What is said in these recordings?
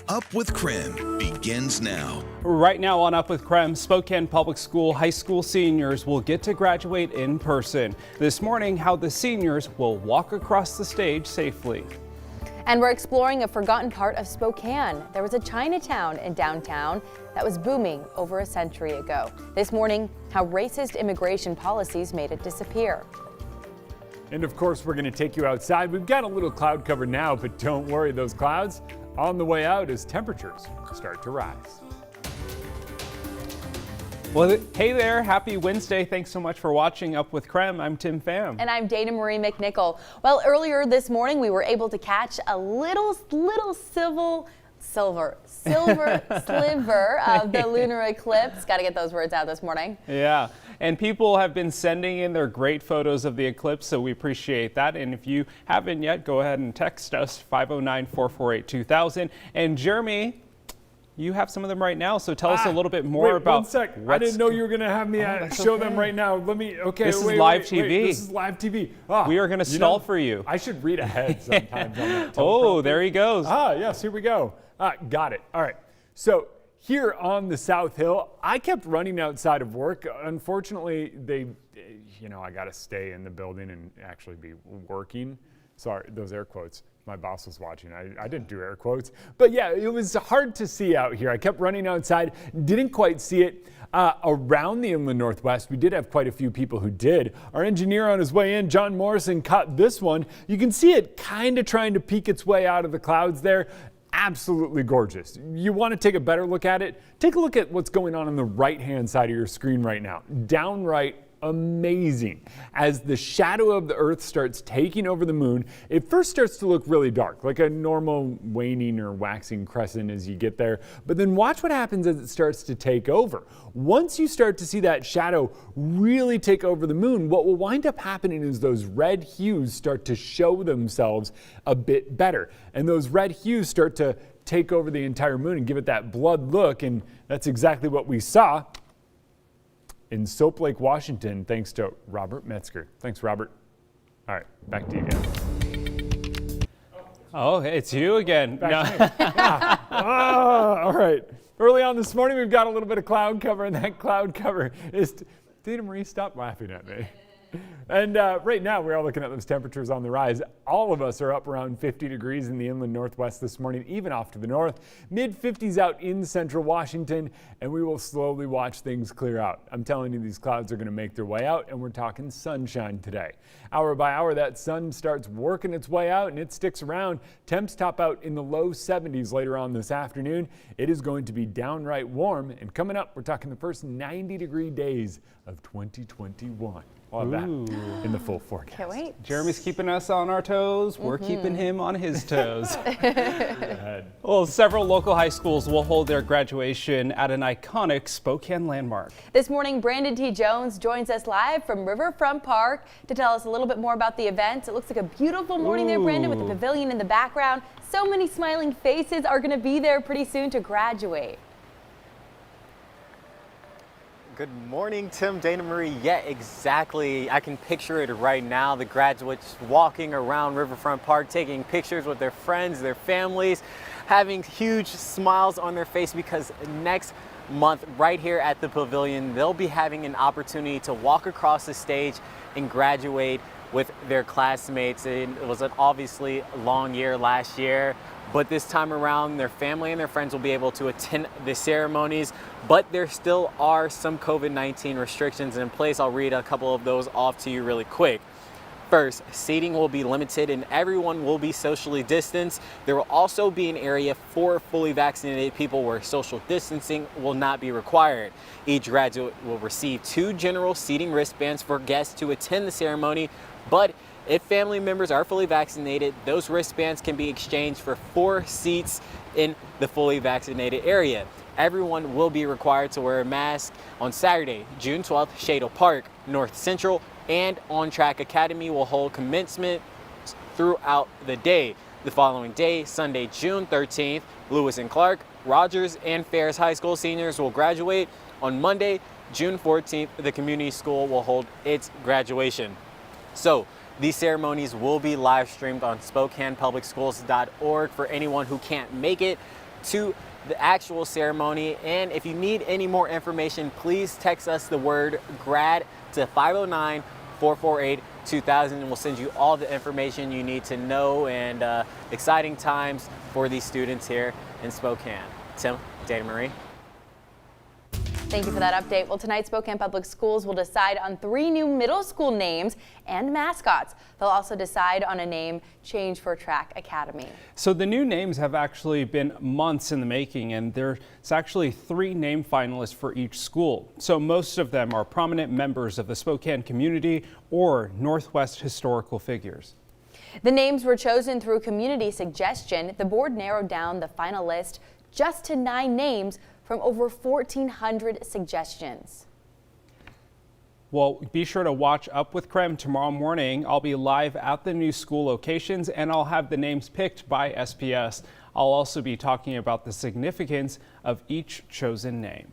Up with KREM begins now. Right now on Up with KREM, Spokane Public School high school seniors will get to graduate in person. This morning, how the seniors will walk across the stage safely. And we're exploring a forgotten part of Spokane. There was a Chinatown in downtown that was booming over a century ago. This morning, how racist immigration policies made it disappear. And of course, we're going to take you outside. We've got a little cloud cover now, but don't worry, those clouds on the way out as temperatures start to rise. Well, hey there, happy Wednesday. Thanks so much for watching Up with KREM. I'm Tim Pham. And I'm Dana Marie McNichol. Well, earlier this morning, we were able to catch a little silver sliver of the lunar eclipse. Got to get those words out this morning. Yeah, and people have been sending in their great photos of the eclipse, so we appreciate that. And if you haven't yet, go ahead and text us 509-448-2000. And Jeremy, you have some of them right now, so tell us a little bit more about. 1 sec. I didn't know you were going to have me show them right now. Let me. Okay. This is live TV. This is live TV. We are going to stall for you. I should read ahead sometimes. On that oh, there he goes. Yes. Here we go. Got it. All right. So here on the South Hill, I kept running outside of work. Unfortunately, I got to stay in the building and actually be working. Sorry, those air quotes. My boss was watching. I didn't do air quotes. But yeah, it was hard to see out here. I kept running outside, didn't quite see it. Around the inland Northwest, we did have quite a few people who did. Our engineer on his way in, John Morrison, caught this one. You can see it kind of trying to peek its way out of the clouds there. Absolutely gorgeous. You want to take a better look at it? Take a look at what's going on the right-hand side of your screen right now. Downright amazing. As the shadow of the Earth starts taking over the moon, it first starts to look really dark, like a normal waning or waxing crescent as you get there. But then watch what happens as it starts to take over. Once you start to see that shadow really take over the moon, what will wind up happening is those red hues start to show themselves a bit better. And those red hues start to take over the entire moon and give it that blood look. And that's exactly what we saw in Soap Lake, Washington, thanks to Robert Metzger. Thanks, Robert. All right, back to you again. Oh, it's you again. All right. Early on this morning, we've got a little bit of cloud cover, and that cloud cover is... Dana Marie, stop laughing at me. And right now, we're all looking at those temperatures on the rise. All of us are up around 50 degrees in the inland Northwest this morning, even off to the north. Mid-50s out in central Washington, and we will slowly watch things clear out. I'm telling you, these clouds are going to make their way out, and we're talking sunshine today. Hour by hour, that sun starts working its way out, and it sticks around. Temps top out in the low 70s later on this afternoon. It is going to be downright warm, and coming up, we're talking the first 90-degree days of 2021. All of that in the full forecast. Can't wait. Jeremy's keeping us on our toes. We're keeping him on his toes. Well, several local high schools will hold their graduation at an iconic Spokane landmark. This morning, Brandon T. Jones joins us live from Riverfront Park to tell us a little bit more about the event. It looks like a beautiful morning there, Brandon, with the pavilion in the background. So many smiling faces are going to be there pretty soon to graduate. Good morning, Tim, Dana Marie. Yeah, exactly. I can picture it right now. The graduates walking around Riverfront Park, taking pictures with their friends, their families, having huge smiles on their face because next month, right here at the pavilion, they'll be having an opportunity to walk across the stage and graduate with their classmates. It was an obviously long year last year, but this time around their family and their friends will be able to attend the ceremonies, but there still are some COVID-19 restrictions in place. I'll read a couple of those off to you really quick. First, seating will be limited and everyone will be socially distanced. There will also be an area for fully vaccinated people where social distancing will not be required. Each graduate will receive 2 general seating wristbands for guests to attend the ceremony, but if family members are fully vaccinated, those wristbands can be exchanged for 4 seats in the fully vaccinated area. Everyone will be required to wear a mask on Saturday, June 12th, Shadle Park, North Central, and On Track Academy will hold commencement throughout the day. The following day, Sunday, June 13th, Lewis and Clark, Rogers, and Ferris High School seniors will graduate. On Monday, June 14th, the community school will hold its graduation. So, these ceremonies will be live streamed on SpokanePublicSchools.org for anyone who can't make it to the actual ceremony. And if you need any more information, please text us the word GRAD to 509-448-2000 and we'll send you all the information you need to know, and exciting times for these students here in Spokane. Tim, Dana Marie. Thank you for that update. Well, tonight Spokane Public Schools will decide on 3 new middle school names and mascots. They'll also decide on a name change for Track Academy. So the new names have actually been months in the making, and there's actually 3 name finalists for each school. So most of them are prominent members of the Spokane community or Northwest historical figures. The names were chosen through community suggestion. The board narrowed down the final list just to 9 names from over 1,400 suggestions. Well, be sure to watch Up with KREM tomorrow morning. I'll be live at the new school locations and I'll have the names picked by SPS. I'll also be talking about the significance of each chosen name.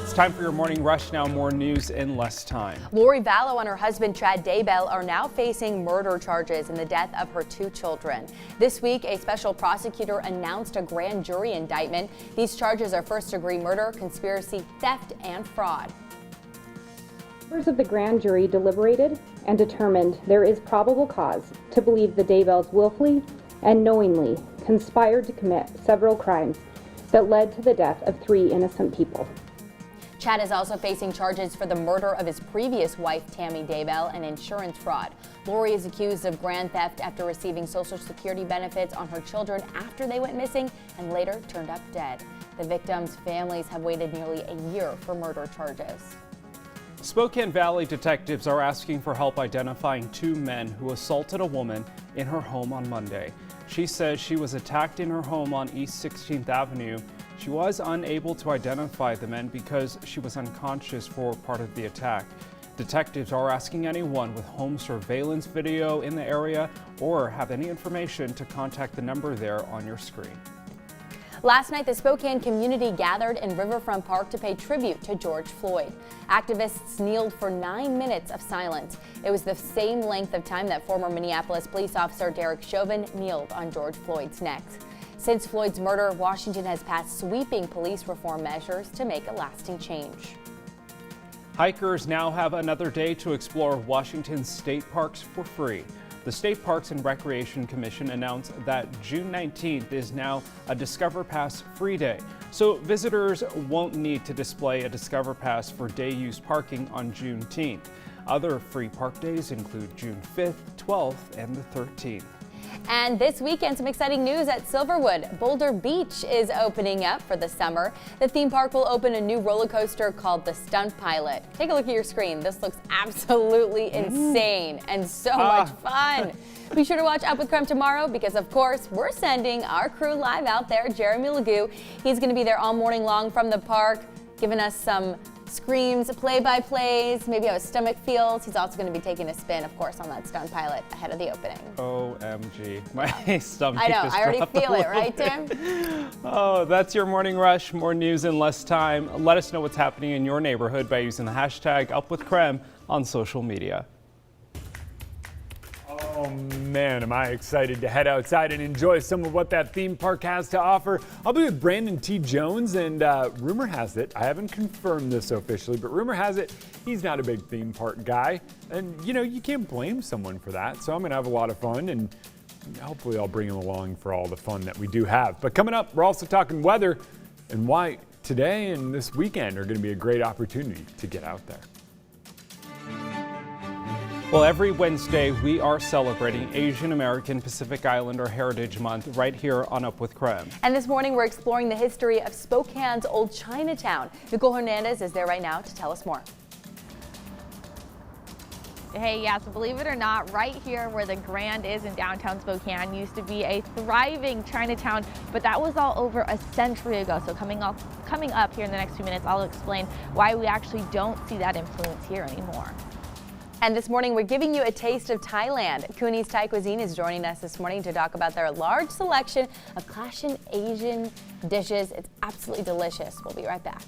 It's time for your morning rush now. More news in less time. Lori Vallow and her husband Chad Daybell are now facing murder charges in the death of her 2 children. This week, a special prosecutor announced a grand jury indictment. These charges are first-degree murder, conspiracy, theft, and fraud. Members of the grand jury deliberated and determined there is probable cause to believe the Daybells willfully and knowingly conspired to commit several crimes that led to the death of 3 innocent people. Chad is also facing charges for the murder of his previous wife, Tammy Daybell, and insurance fraud. Lori is accused of grand theft after receiving Social Security benefits on her children after they went missing and later turned up dead. The victims' families have waited nearly a year for murder charges. Spokane Valley detectives are asking for help identifying 2 men who assaulted a woman in her home on Monday. She says she was attacked in her home on East 16th Avenue. She was unable to identify the men because she was unconscious for part of the attack. Detectives are asking anyone with home surveillance video in the area or have any information to contact the number there on your screen. Last night, the Spokane community gathered in Riverfront Park to pay tribute to George Floyd. Activists kneeled for 9 minutes of silence. It was the same length of time that former Minneapolis police officer Derek Chauvin kneeled on George Floyd's neck. Since Floyd's murder, Washington has passed sweeping police reform measures to make a lasting change. Hikers now have another day to explore Washington's state parks for free. The State Parks and Recreation Commission announced that June 19th is now a Discover Pass free day, so visitors won't need to display a Discover Pass for day-use parking on Juneteenth. Other free park days include June 5th, 12th, and the 13th. And this weekend, some exciting news at Silverwood. Boulder Beach is opening up for the summer. The theme park will open a new roller coaster called the Stunt Pilot. Take a look at your screen. This looks absolutely insane and so much fun. Be sure to watch Up with KREM tomorrow because, of course, we're sending our crew live out there. Jeremy Legoo, he's going to be there all morning long from the park, giving us some screams, play-by-plays, maybe how his stomach feels. He's also going to be taking a spin, of course, on that Stunt Pilot ahead of the opening. OMG, my stomach I know, just I already dropped a feel it, little right, bit. Tim? Oh, that's your morning rush. More news in less time. Let us know what's happening in your neighborhood by using the hashtag #UpWithKREM on social media. Oh man, am I excited to head outside and enjoy some of what that theme park has to offer. I'll be with Brandon T. Jones, and rumor has it, I haven't confirmed this officially, but rumor has it he's not a big theme park guy. And you know, you can't blame someone for that. So I'm gonna have a lot of fun, and hopefully I'll bring him along for all the fun that we do have. But coming up, we're also talking weather and why today and this weekend are gonna be a great opportunity to get out there. Well, every Wednesday we are celebrating Asian American Pacific Islander Heritage Month right here on Up with KREM. And this morning we're exploring the history of Spokane's old Chinatown. Nicole Hernandez is there right now to tell us more. Hey, yeah, so believe it or not, right here where the Grand is in downtown Spokane used to be a thriving Chinatown, but that was all over a century ago. So coming up here in the next few minutes, I'll explain why we actually don't see that influence here anymore. And this morning, we're giving you a taste of Thailand. Cooney's Thai Cuisine is joining us this morning to talk about their large selection of classic Asian dishes. It's absolutely delicious. We'll be right back.